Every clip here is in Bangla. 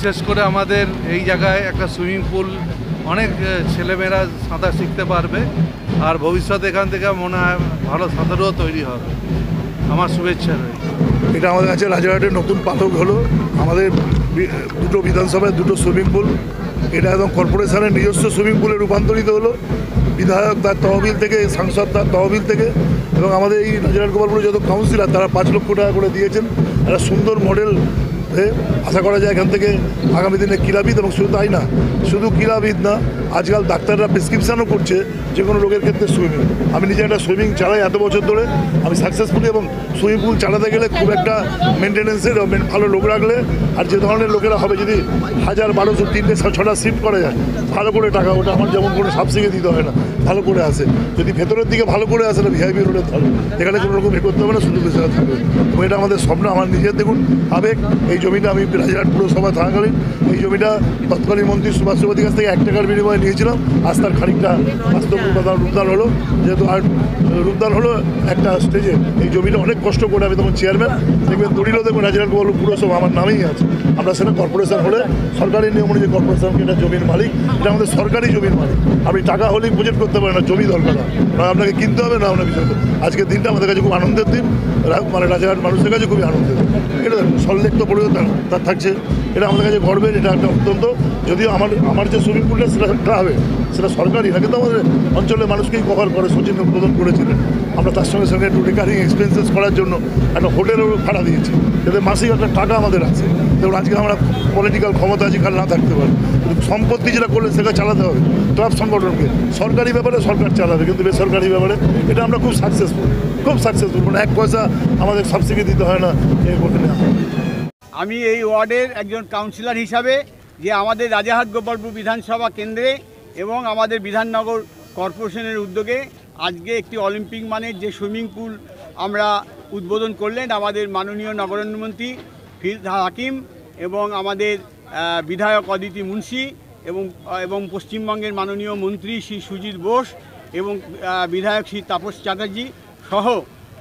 বিশেষ করে আমাদের এই জায়গায় একটা সুইমিং পুল, অনেক ছেলেমেয়েরা সাঁতার শিখতে পারবে আর ভবিষ্যতে এখান থেকে মনে হয় ভালো সাঁতারও তৈরি হবে। আমার শুভেচ্ছা রইল। এটা আমাদের কাছে রাজারহাটের নতুন পালক হলো। আমাদের দুটো বিধানসভায় দুটো সুইমিং পুল, এটা একদম কর্পোরেশনের নিজস্ব সুইমিং পুলে রূপান্তরিত হলো। বিধায়ক তার তহবিল থেকে, সাংসদ তার তহবিল থেকে, এবং আমাদের এই রাজারহাট গোপালপুরের যত কাউন্সিলর তারা 5 লক্ষ টাকা করে দিয়েছেন। একটা সুন্দর মডেল আশা করা যায় এখান থেকে আগামী দিনে ক্রীড়াবিদ, এবং শুধু তাই না, শুধু ক্রীড়াবিদ না, আজকাল ডাক্তাররা প্রেসক্রিপশানও করছে যে কোনো রোগের ক্ষেত্রে সুইমিং। আমি নিজে একটা সুইমিং চালাই এত বছর ধরে, আমি সাকসেসফুলি, এবং সুইমিং পুল চালাতে গেলে খুব একটা মেনটেন্যান্সের ভালো লোক রাখলে, আর যে ধরনের লোকেরা হবে, যদি 1000, 1200, 3টে 6টা শিফট করা যায়, ভালো করে টাকা, ওটা আমার যেমন কোনো সাবসিডি দিতে হয় না, ভালো করে আসে। যদি ভেতরের দিকে ভালো করে আসে না, ভিআইপি রোডে থাকবে, এখানে কোনো রকম করতে হবে না, শুধু পেছনে থাকবে। এবং এটা আমাদের স্বপ্ন। আমার নিজের দেখুন আবেগ, এই জমিটা আমি রাজারহাট পুরসভা থাকাকালীন এই জমিটা তৎকালীন মন্ত্রী সুভাষ ত্রিপাঠীর কাছ থেকে 1 টাকার বিনিময়ে নিয়েছিলাম। আজ তার খানিকটা বাস্তব রূপদান হলো, যেহেতু আর রূপদান হলো একটা স্টেজে। এই জমিটা অনেক কষ্ট করে, আমি তখন চেয়ারম্যান, দেখবেন দড়িলেও দেখবেন রাজারহাট গোপালপুর পুরসভা আমার নামেই আছে। আমরা সেটা কর্পোরেশন হলে সরকারি নিয়ম অনুযায়ী কর্পোরেশনকে এটা জমির মালিক, এটা আমাদের সরকারি জমির মালিক। আপনি টাকা হলেই প্রজেক্ট করতে পারেন না, জমি দরকার হয়, আপনাকে কিনতে হবে না আপনার বিষয়। আজকের দিনটা আমাদের কাছে খুব আনন্দের দিন, মানে রাজারহাট মানুষের কাছে খুবই আনন্দের। এটা সল্লেখ পরিবর্তন তার থাকছে, এটা আমাদের কাছে গর্বের। এটা একটা অত্যন্ত, যদিও আমার যে সুইমিং পুলটা সেটা হবে, সেটা সরকারি না, কিন্তু আমাদের অঞ্চলের মানুষকেই কভার করে। সচিন উদ্বোধন করেছিলেন, আমরা তার সঙ্গে সঙ্গে একটু রিকারিং এক্সপেন্সেস করার জন্য একটা হোটেলও ভাড়া দিয়েছি, যাতে মাসিক একটা টাকা আমাদের আছে। যেমন আজকে আমরা পলিটিক্যাল ক্ষমতা আজকাল না থাকতে পারি, সম্পত্তি যেটা করলে সেটা চালাতে হবে ক্লাব সংগঠনকে। সরকারি ব্যাপারে সরকার চালাবে, কিন্তু বেসরকারি ব্যাপারে এটা আমরা খুব সাকসেসফুল, মানে 1 পয়সা আমাদের সাবসিডি দিতে হয় না। আমি এই ওয়ার্ডের একজন কাউন্সিলর হিসাবে, যে আমাদের রাজারহাট গোপালপুর বিধানসভা কেন্দ্রে এবং আমাদের বিধাননগর কর্পোরেশনের উদ্যোগে আজকে একটি অলিম্পিক মানের যে সুইমিং পুল আমরা উদ্বোধন করলেন আমাদের মাননীয় নগরায়ণমন্ত্রী ফিরহাদ হাকিম এবং আমাদের বিধায়ক অদিতি মুন্সি এবং পশ্চিমবঙ্গের মাননীয় মন্ত্রী শ্রী সুজিত বোস এবং বিধায়ক শ্রী তাপস চ্যাটার্জি সহ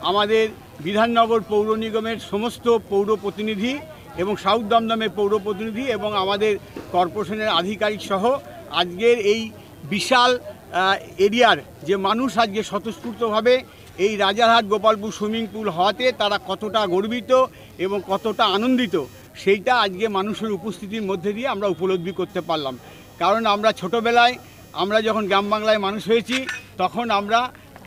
আমাদের বিধাননগর পৌর নিগমের সমস্ত পৌর প্রতিনিধি এবং সাউথ দমদমের পৌর প্রতিনিধি এবং আমাদের কর্পোরেশনের আধিকারিক সহ আজকের এই বিশাল এরিয়ার যে মানুষ আজকে স্বতঃস্ফূর্তভাবে এই রাজারহাট গোপালপুর সুইমিং পুল হওয়াতে তারা কতটা গর্বিত এবং কতটা আনন্দিত, সেইটা আজকে মানুষের উপস্থিতির মধ্যে দিয়ে আমরা উপলব্ধি করতে পারলাম। কারণ আমরা ছোটোবেলায়, আমরা যখন গ্রাম বাংলায় মানুষ হয়েছি, তখন আমরা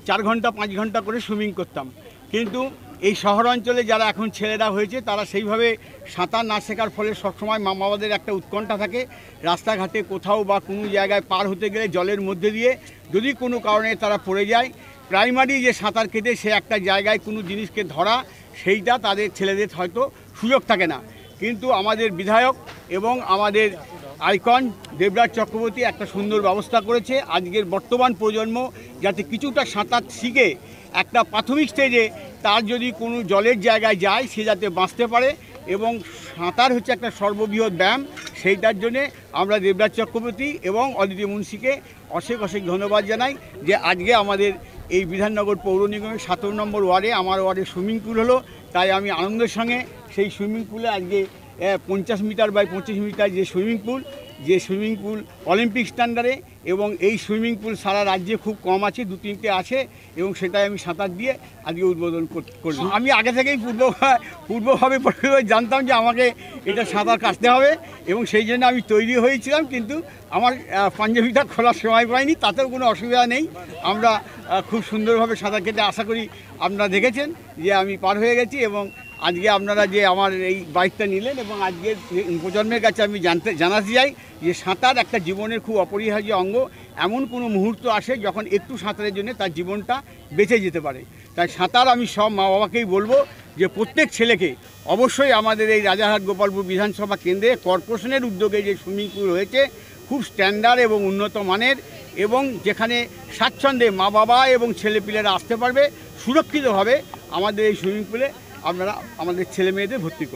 4 ঘন্টা 5 ঘন্টা করে সুইমিং করতাম। কিন্তু এই শহর অঞ্চলে যারা এখন ছেলেরা হয়েছে, তারা সেইভাবে সাঁতার না শেখার ফলে সবসময় মা বাবাদের একটা উৎকণ্ঠা থাকে, রাস্তাঘাটে কোথাও বা কোনো জায়গায় পার হতে গেলে জলের মধ্যে দিয়ে যদি কোনো কারণে তারা পড়ে যায়, প্রাইমারি যে সাঁতার কেটে সে একটা জায়গায় কোনো জিনিসকে ধরা, সেইটা তাদের ছেলেদের হয়তো সুযোগ থাকে না। কিন্তু আমাদের বিধায়ক এবং আমাদের আইকন দেবরাজ চক্রবর্তী একটা সুন্দর ব্যবস্থা করেছে। আজকের বর্তমান প্রজন্ম যাতে কিছুটা সাঁতার শিখে একটা প্রাথমিক স্টেজে তার যদি কোনো জলের জায়গায় যায়, সে যাতে বাঁচতে পারে, এবং সাঁতার হচ্ছে একটা সর্ববৃহৎ ব্যায়াম। সেইটার জন্যে আমরা দেবরাজ চক্রবর্তী এবং অদিতি মুন্সিকে অশেষ ধন্যবাদ জানাই যে আজকে আমাদের এই বিধাননগর পৌর নিগমের 17 নম্বর ওয়ার্ডে, আমার ওয়ার্ডে সুইমিং পুল হলো। তাই আমি আনন্দের সঙ্গে সেই সুইমিং পুলে আজকে 50 মিটার বাই 25 মিটার যে সুইমিং পুল অলিম্পিক স্ট্যান্ডার্ডে, এবং এই সুইমিং পুল সারা রাজ্যে খুব কম আছে, 2-3টে আছে, এবং সেটাই আমি সাঁতার দিয়ে আজকে উদ্বোধন করলাম। আমি আগে থেকেই পূর্বভাবে জানতাম যে আমাকে এটা সাঁতার কাটতে হবে, এবং সেই জন্য আমি তৈরি হয়েছিলাম। কিন্তু আমার পাঞ্জাবিটা খোলার সময় পাইনি, তাতেও কোনো অসুবিধা নেই। আমরা খুব সুন্দরভাবে সাঁতার কেটে, আশা করি আপনারা দেখেছেন যে আমি পার হয়ে গেছি। এবং আজকে আপনারা যে আমার এই বাইকটা নিলেন, এবং আজকের প্রজন্মের কাছে আমি জানাতে চাই যে সাঁতার একটা জীবনের খুব অপরিহার্য অঙ্গ। এমন কোনো মুহূর্ত আসে যখন একটু সাঁতারের জন্য তার জীবনটা বেঁচে যেতে পারে। তাই সাঁতার আমি সব মা বাবাকেই বলবো যে প্রত্যেক ছেলেকে অবশ্যই আমাদের এই রাজারহাট গোপালপুর বিধানসভা কেন্দ্রে কর্পোরেশনের উদ্যোগে যে সুইমিং পুল হয়েছে, খুব স্ট্যান্ডার্ড এবং উন্নত মানের, এবং যেখানে স্বাচ্ছন্দ্যে মা বাবা এবং ছেলেপিলেরা আসতে পারবে সুরক্ষিতভাবে, আমাদের এই সুইমিং পুলে আপনারা আমাদের ছেলে মেয়েদের ভর্তি করুন।